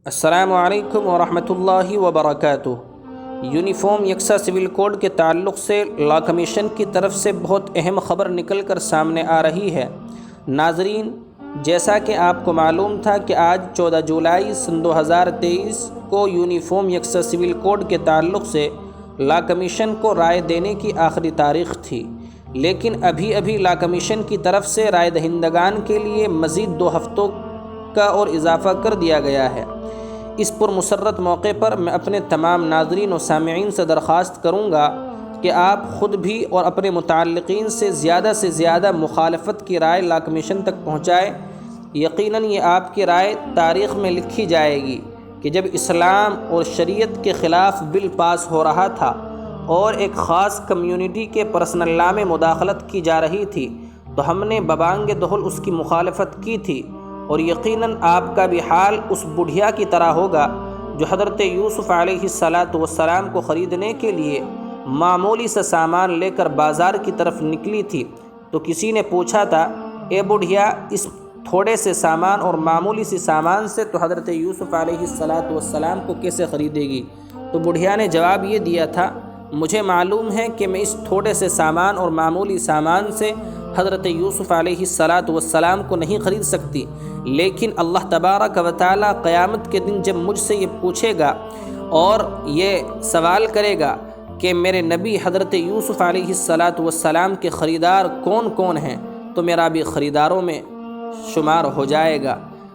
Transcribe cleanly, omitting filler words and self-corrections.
السلام علیکم ورحمۃ اللہ وبرکاتہ۔ یونیفارم یکساں سول کوڈ کے تعلق سے لا کمیشن کی طرف سے بہت اہم خبر نکل کر سامنے آ رہی ہے۔ ناظرین، جیسا کہ آپ کو معلوم تھا کہ آج 14 جولائی سن 2023 کو یونیفارم یکساں سول کوڈ کے تعلق سے لا کمیشن کو رائے دینے کی آخری تاریخ تھی، لیکن ابھی لا کمیشن کی طرف سے رائے دہندگان کے لیے مزید 2 ہفتوں کا اور اضافہ کر دیا گیا ہے۔ اس پر مسرت موقع پر میں اپنے تمام ناظرین و سامعین سے درخواست کروں گا کہ آپ خود بھی اور اپنے متعلقین سے زیادہ مخالفت کی رائے لا کمیشن تک پہنچائیں۔ یقیناً یہ آپ کی رائے تاریخ میں لکھی جائے گی کہ جب اسلام اور شریعت کے خلاف بل پاس ہو رہا تھا اور ایک خاص کمیونٹی کے پرسنل لا میں مداخلت کی جا رہی تھی تو ہم نے ببانگ دہل اس کی مخالفت کی تھی، اور یقیناً آپ کا بھی حال اس بڑھیا کی طرح ہوگا جو حضرت یوسف علیہ السلام کو خریدنے کے لیے معمولی سا سامان لے کر بازار کی طرف نکلی تھی، تو کسی نے پوچھا تھا، اے بڑھیا، اس تھوڑے سے سامان اور معمولی سی سامان سے تو حضرت یوسف علیہ السلام کو کیسے خریدے گی؟ تو بڑھیا نے جواب یہ دیا تھا، مجھے معلوم ہے کہ میں اس تھوڑے سے سامان اور معمولی سامان سے حضرت یوسف علیہ السلام کو نہیں خرید سکتی، لیکن اللہ تبارک و تعالیٰ قیامت کے دن جب مجھ سے یہ پوچھے گا اور یہ سوال کرے گا کہ میرے نبی حضرت یوسف علیہ السلام کے خریدار کون کون ہیں، تو میرا بھی خریداروں میں شمار ہو جائے گا۔